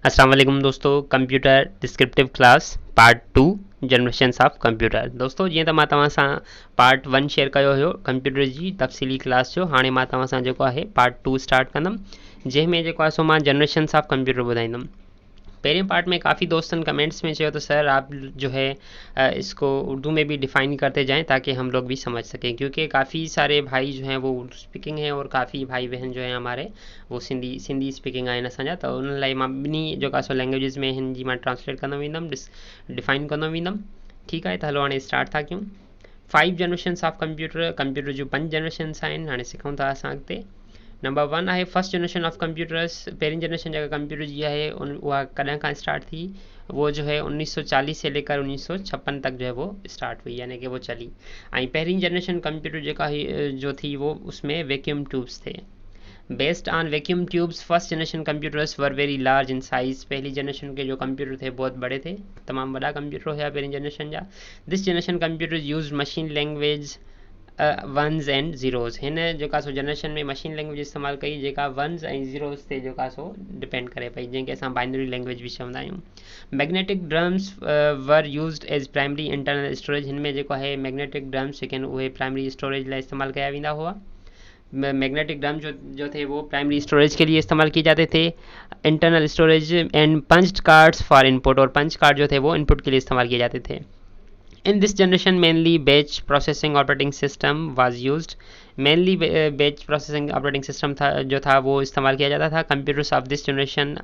अस्सलाम वालेकुम दोस्तों, computer descriptive class part 2 generations of computer. दोस्तों जीअं त मां तव्हां सां पार्ट 1 शेयर कयो हुयो कंप्यूटर जी तफ़सीली क्लास जो। हाणे मां तव्हां सां जेको आहे पार्ट 2 स्टार्ट कंदुमि, जंहिंमें जेको आहे सो मां जनरेशन्स ऑफ कंप्यूटर ॿुधाईंदुमि। पहले पार्ट में काफ़ी दोस्तों कमेंट्स में चाहिए तो सर आप जो है इसको उर्दू में भी डिफ़ाइन करते जाएं ताकि हम लोग भी समझ सकें, क्योंकि काफ़ी सारे भाई जो हैं वो उर्दू स्पीकिंग है और काफ़ी भाई बहन जो हैं हमारे वो सिंधी स्पीकिंग आहिनि असांजा। त उन लाइ मां ॿिन्ही जेको आहे सो लैंग्वेजिस में हिन जी मां ट्रांसलेट कंदो वेंदुमि, डिफ़ाइन कंदो वेंदुमि। ठीकु आहे, त हलो हाणे स्टार्ट था कयूं। 5 जनरेशन्स ऑफ कंप्यूटर जूं 5 जनरेशन्स आहिनि। हाणे सिखूं था असां अॻिते। नंबर 1 आहे फर्स्ट जनरेशन ऑफ कंप्यूटर्स। पहिरीं जनरेशन जेका कंप्यूटर जी आहे उहा कॾहिं खां स्टार्ट थी? वो जो है 1940 से लेकर 1956 तक जो है वो स्टार्ट हुई, यानी कि वो चली। आई पहिरीं जनरेशन कंप्यूटर जेका जो थी वो उसमें वैक्यूम ट्यूब्स थे। Based on vacuum tubes first generation computers were very large in size. पहली जनरेशन के जो कंप्यूटर थे बहुत बड़े थे, तमाम वॾा कंप्यूटर हुआ पहिरीं जनरेशन जा। This generation computer use machine language ones and zeros. हिन जेका सो जनरेशन में मशीन लैंग्वेज इस्तेमालु कई जेका वन्स ऐं ज़ीरोज़ ते जेका सो डिपेंड करे पई, जंहिंखे असां बाइनरी लैंग्वेज भी चवंदा आहियूं। Magnetic drums were used as primary internal storage. हिन में जेको आहे मैग्नेटिक ड्रम्स जेके आहिनि उहे प्राइमरी स्टोरेज लाइ इस्तेमालु कया वेंदा हुआ। मैग्नेटिक ड्रम जो थे वो प्राइमरी स्टोरेज के लिए इस्तेमाल किए जाते थे। Internal storage and punched cards for input, और पंच कार्ड जो थे वो इनपुट के लिए इस्तेमाल किए जाते थे। In this generation, mainly batch processing operating system was used. Mainly batch processing operating system था जो था वो इस्तेमाल किया जाता था। Computers of this generation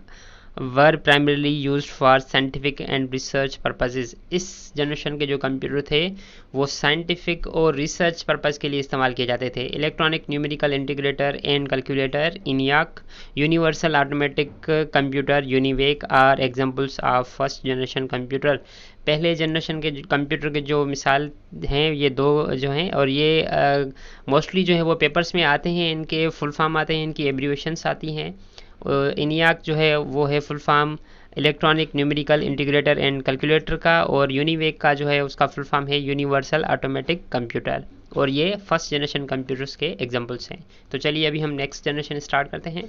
were primarily used for scientific and research purposes. इस जनरेशन के जो कंप्यूटर थे वो साइंटिफिक और रिसर्च पर्पज़ के लिए इस्तेमाल किए जाते थे। Electronic numerical integrator and calculator, ENIAC, universal automatic computer, UNIVAC are examples of first generation computer. पहले जनरेशन के कंप्यूटर के जो मिसाल हैं ये दो जो हैं, और ये मोस्टली जो है वो पेपर्स में आते हैं, इनके फुल फॉर्म आते हैं, इनकी एब्रीवेशंस आती हैं। इनियाक जो है वो है full form electronic numerical integrator and calculator का, और यूनिवेक का जो है उसका फुल फॉर्म है यूनिवर्सल ऑटोमेटिक कंप्यूटर। और ये फर्स्ट जनरेशन कंप्यूटर्स के एग्जांपल्स हैं। तो चलिए अभी हम नेक्स्ट जनरेशन स्टार्ट करते हैं।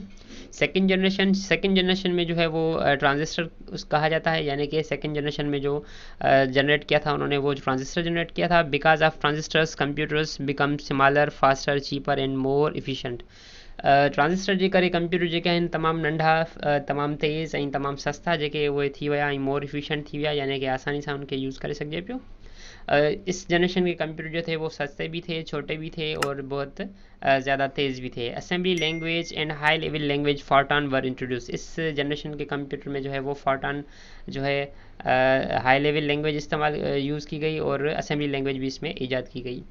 सेकंड जनरेशन में जो है वो ट्रांजिस्टर कहा जाता है, यानी कि सेकंड जनरेशन में जो जनरेट किया था उन्होंने वो ट्रांजिस्टर जनरेट किया था। Because of transistors computers become smaller, faster, cheaper and more efficient. Transistor जे करे कंप्यूटर जेके आहिनि तमामु नंढा, तमामु तेज़ ऐं तमामु सस्ता जेके उहे थी विया ऐं मोर इफिशिएंट थी विया, यानी कि आसानी सां उनखे यूज़ करे सघिजे पियो। इस जनरेशन के कंप्यूटर जो थे वो सस्ते भी थे, छोटे भी थे और बहुत ज़्यादा तेज़ भी थे। Assembly language and high level language Fortran were introduce. इस जनरेशन के कंप्यूटर में जो है वो फॉर्टान जो है हाई लेवल लैंग्वेज इस्तेमाल यूज़ की गई, और असेंबली लैंग्वेज भी इसमें ईजाद की गई।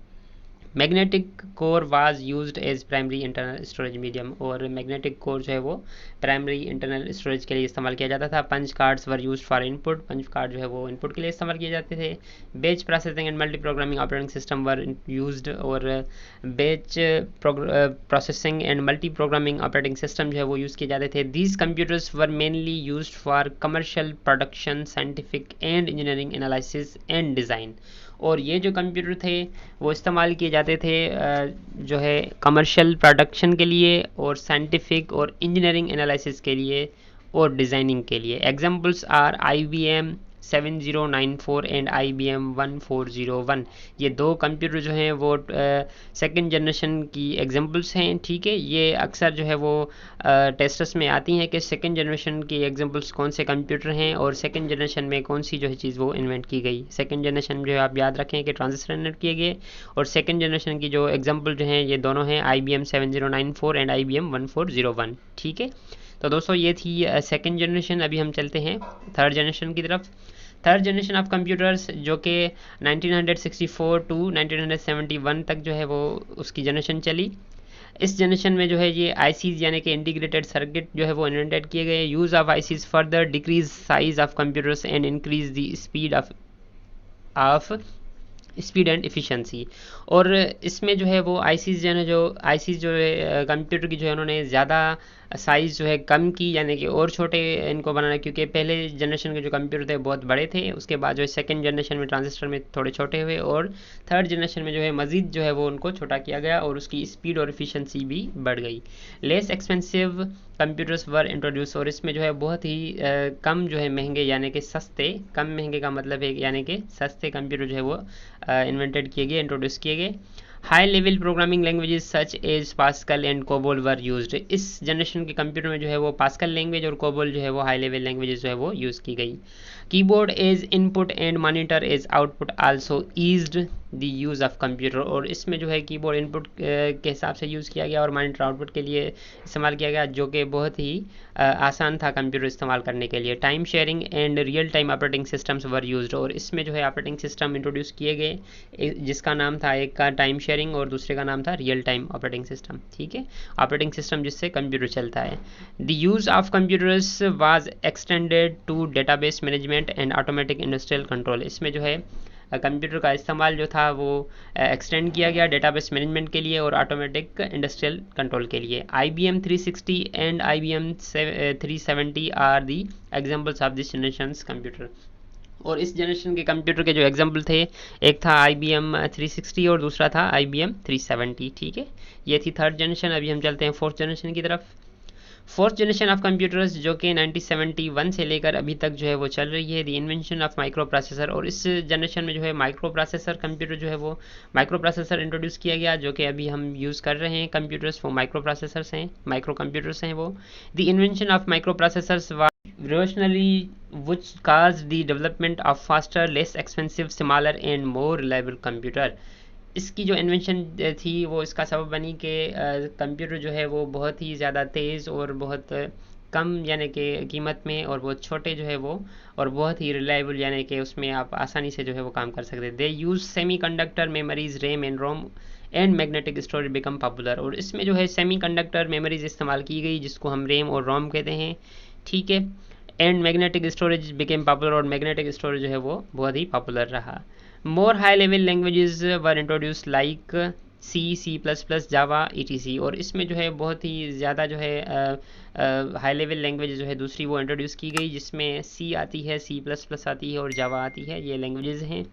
Magnetic core was used as primary internal storage medium, और मैग्नेटिक कोर जो है वो प्राइमरी इंटरनल स्टोरेज के लिए इस्तेमाल किया जाता था। Punch cards were used for input. Punch card जो है वो इनपुट के लिए इस्तेमाल किए जाते थे। बेच processing and multi programming operating system were used, और बेच processing and multi programming operating system जो है वो यूज़ किए जाते थे। These computers were mainly used for commercial production, scientific and engineering analysis and design. और ये जो कंप्यूटर थे वो इस्तेमाल किए जाते थे जो है कमर्शियल प्रोडक्शन के लिए, और साइंटिफिक और इंजीनियरिंग एनालिसिस के लिए, और डिज़ाइनिंग के लिए। Examples are IBM 7094 and IBM 1401। ये दो कंप्यूटर जो हैं वो सेकंड जनरेशन की एग्जांपल्स हैं। ठीक है, ये अक्सर जो है वो टेस्ट्स में आती हैं कि सेकंड जनरेशन की एग्जांपल्स कौन से कंप्यूटर हैं, और सेकंड जनरेशन में कौन सी जो है चीज़ वो इन्वेंट की गई। सेकंड जनरेशन जो है आप याद रखें कि ट्रांजिस्टर इन्वेंट किए गए, और सेकंड जनरेशन की जो एग्जांपल जो हैं ये दोनों हैं IBM 7094 एंड IBM 1401। ठीक है, तो दोस्तों ये थी सेकंड जनरेशन। अभी हम चलते हैं थर्ड जनरेशन की तरफ। थर्ड जनरेशन ऑफ कंप्यूटर्स जो कि 1964 टू 1971 तक जो है वो उसकी जनरेशन चली। इस जनरेशन में जो है ये आईसीज यानी कि इंटीग्रेटेड सर्किट जो है वो इन्वेंटेड किए गए। Use of ICs further decrease size of computers and increase the speed and efficiency. और इसमें जो है वो आईसीज जो है कंप्यूटर की जो है उन्होंने ज़्यादा साइज़ जो है कम की, यानी कि और छोटे इनको बनाना, क्योंकि पहले जनरेशन के जो कंप्यूटर थे बहुत बड़े थे, उसके बाद जो है सेकेंड जनरेशन में ट्रांजिस्टर में थोड़े छोटे हुए, और थर्ड जनरेशन में जो है मज़ीद जो है वो उनको छोटा किया गया और उसकी स्पीड और एफिशिएंसी भी बढ़ गई। लेस एक्सपेंसिव कंप्यूटर्स वर इंट्रोड्यूस, और इसमें जो है बहुत ही कम जो है महंगे, यानी कि सस्ते, कम महंगे का मतलब है यानी कि सस्ते कंप्यूटर जो है वो इन्वेंटेड किए गए, इंट्रोड्यूस किए गए। High level programming languages such as Pascal and COBOL were used, इस जनरेशन के कंप्यूटर में जो है वो पास्कल लैंग्वेज और कोबोल जो है वो हाई लेवल लैंग्वेजेस जो है वो यूज़ की गई। Keyboard as input and monitor as output also eased the use of computer, और इसमें जो है कीबोर्ड इनपुट के हिसाब से यूज़ किया गया और मॉनिटर आउटपुट के लिए इस्तेमाल किया गया, जो कि बहुत ही आसान था कंप्यूटर इस्तेमाल करने के लिए। Time sharing and real time operating systems were used, और इसमें जो है ऑपरेटिंग सिस्टम इंट्रोड्यूस किए गए, जिसका नाम था, एक का टाइम शेयरिंग और दूसरे का नाम था रियल टाइम ऑपरेटिंग सिस्टम। ठीक है, ऑपरेटिंग सिस्टम जिससे कंप्यूटर चलता है। The use of computers was extended to database management and automatic industrial control, इसमें जो है कंप्यूटर का इस्तेमाल जो था वो एक्सटेंड किया गया डेटाबेस मैनेजमेंट के लिए और ऑटोमेटिक इंडस्ट्रियल कंट्रोल के लिए। IBM 360 and IBM 370 are the examples of this generations computer, और इस जनरेशन के कंप्यूटर के जो एग्जाम्पल थे, एक था IBM 360 और दूसरा था IBM 370। ठीक है, ये थी थर्ड जनरेशन। अभी हम चलते हैं फोर्थ जनरेशन की तरफ। फोर्थ जनरेशन ऑफ कंप्यूटर्स जो कि 1971 से लेकर अभी तक जो है वो चल रही है, the invention of micro processor, और इस जनरेशन में जो है माइक्रो प्रोसेसर कंप्यूटर जो है वो माइक्रो प्रोसेसर इंट्रोड्यूस किया गया, जो कि अभी हम यूज़ कर रहे हैं कंप्यूटर्स, वो माइक्रो प्रोसेसर्स हैं, माइक्रो कंप्यूटर्स हैं वो। The invention of micro processors revolutionary which caused the development of faster, less expensive, smaller and more reliable computer, इसकी जो इन्वेंशन थी वो इसका सबब बनी कि कंप्यूटर जो है वो बहुत ही ज़्यादा तेज़ और बहुत कम यानी कि कीमत में और बहुत छोटे जो है वो, और बहुत ही रिलायबल, यानी कि उसमें आप आसानी से जो है वो काम कर सकते हैं। They use semiconductor memories, RAM and ROM and magnetic storage become popular, और इसमें जो है सेमी कंडक्टर मेमोरीज इस्तेमाल की गई जिसको हम रैम और रोम कहते हैं। ठीक है, and magnetic storage became popular, और मैग्नेटिक स्टोरेज जो है वो बहुत ही पॉपुलर रहा। मोर हाई लेवल लैंग्वेजेस वर इंट्रोड्यूस लाइक C++, जावा, ETC, और इसमें जो है बहुत ही ज़्यादा जो है हाई लेवल लैंग्वेज जो है दूसरी वो इंट्रोड्यूस की गई, जिसमें C आती है, C++ आती है और जावा आती है, ये लैंग्वेजेस हैं।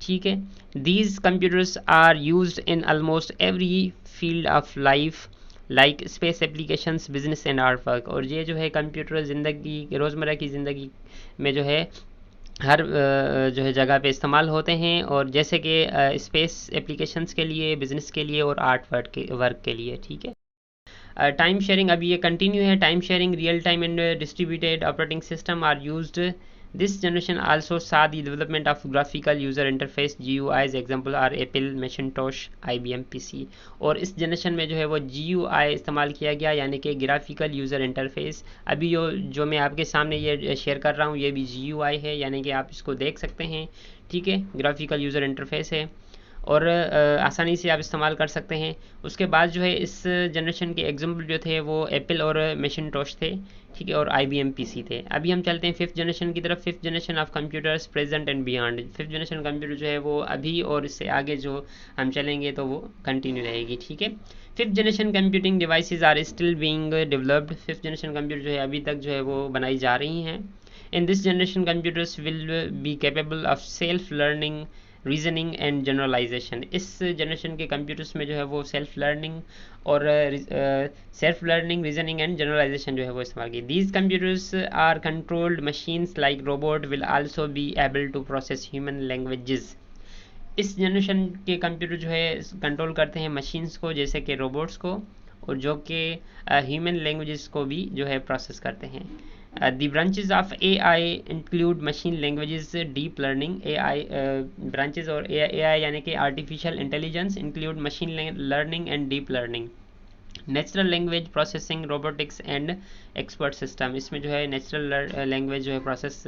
ठीक है, these computers are used in almost every field of life like space applications, business and art work, और ये जो है कंप्यूटर ज़िंदगी, रोज़मर्रा की ज़िंदगी में जो है हर जो है जगह पे इस्तेमाल होते हैं, और जैसे कि स्पेस एप्लीकेशंस के लिए, बिजनेस के लिए और आर्ट वर्क के लिए। ठीक है, टाइम शेयरिंग अभी ये कंटिन्यू है। Time sharing, real time and distributed operating system are used. This generation also saw the development of graphical user interface, GUIs, example are Apple, Macintosh, IBM PC, और इस generation में जो है वो GUI इस्तेमाल किया गया, यानी कि ग्राफिकल यूज़र इंटरफेस। अभी जो मैं आपके सामने ये शेयर कर रहा हूँ ये भी GUI है, यानी कि आप इसको देख सकते हैं। ठीक है, ग्राफिकल यूज़र इंटरफेस है और आसानी से आप इस्तेमाल कर सकते हैं। उसके बाद जो है इस जनरेशन के एग्जाम्पल जो थे वो एप्पल और मैकिन्टोश थे। ठीक है, और IBM PC थे। अभी हम चलते हैं फिफ्थ जनरेशन की तरफ। Fifth generation of computers present and beyond, fifth generation computer जो है वो अभी और इससे आगे जो हम चलेंगे तो वो कंटिन्यू रहेगी। ठीक है, fifth generation computing devices are still being developed, fifth generation computer जो है अभी तक जो है वो बनाई जा रही हैं। In this generation computers will be capable of self learning, reasoning and generalization, इस जनरेशन के कंप्यूटर्स में जो है वो सेल्फ लर्निंग और रीजनिंग एंड जनरलाइजेशन जो है वो इस्तेमाल की। These computers are controlled machines like robot will also be able to process human languages, इस जनरेशन के कंप्यूटर जो है कंट्रोल करते हैं मशीन्स को, जैसे कि रोबोट्स को, और जो कि ह्यूमन लैंग्वेजेस को भी जो है प्रोसेस करते हैं। The branches of AI include machine languages, deep learning, AI branches और AI यानी कि artificial intelligence include machine learning and deep learning, natural language processing, robotics and expert system, इसमें जो है नेचुरल लैंग्वेज जो है प्रोसेस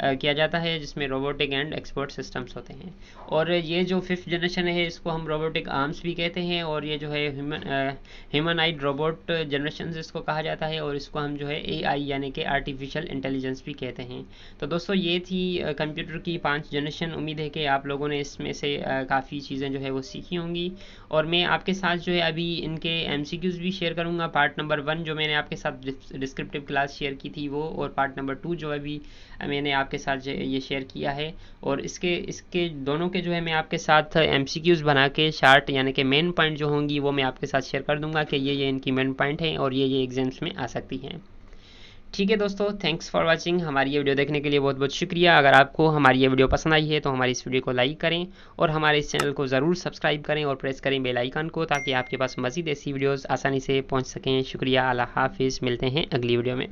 किया जाता है, जिसमें रोबोटिक एंड एक्सपर्ट सिस्टम्स होते हैं। और ये जो 5th जनरेशन है इसको हम रोबोटिक आर्म्स भी कहते हैं, और ये जो है ह्यूमनाइड रोबोट जनरेशन इसको कहा जाता है, और इसको हम जो है AI यानी कि आर्टिफिशियल इंटेलिजेंस भी कहते हैं। तो दोस्तों ये थी कंप्यूटर की 5 जनरेशन। उम्मीद है कि आप लोगों ने इसमें से काफ़ी चीज़ें जो है वो सीखी होंगी, और मैं आपके साथ जो है अभी इनके MCQs भी शेयर करूँगा। पार्ट नंबर 1 जो मैंने आपके साथ डिस्क्रिप्टिव क्लास शेयर की थी वो, और पार्ट नंबर 2 जो अभी मैंने आपके साथ ये शेयर किया है, और इसके दोनों के जो है मैं आपके साथ MCQs बना के शार्ट यानी कि मेन पॉइंट जो होंगी वो मैं आपके साथ शेयर कर दूंगा कि ये इनकी मेन पॉइंट हैं और ये एग्जाम्स में आ सकती हैं। ठीक है दोस्तों, थैंक्स फॉर वाचिंग। हमारी ये वीडियो देखने के लिए बहुत बहुत शुक्रिया। अगर आपको हमारी ये वीडियो पसंद आई है तो हमारी इस वीडियो को लाइक करें, और हमारे इस चैनल को ज़रूर सब्सक्राइब करें और प्रेस करें बेल आइकन को, ताकि आपके पास मज़ीद ऐसी वीडियोज़ आसानी से पहुँच सकें। शुक्रिया, अल्लाह हाफिज़। मिलते हैं अगली वीडियो में।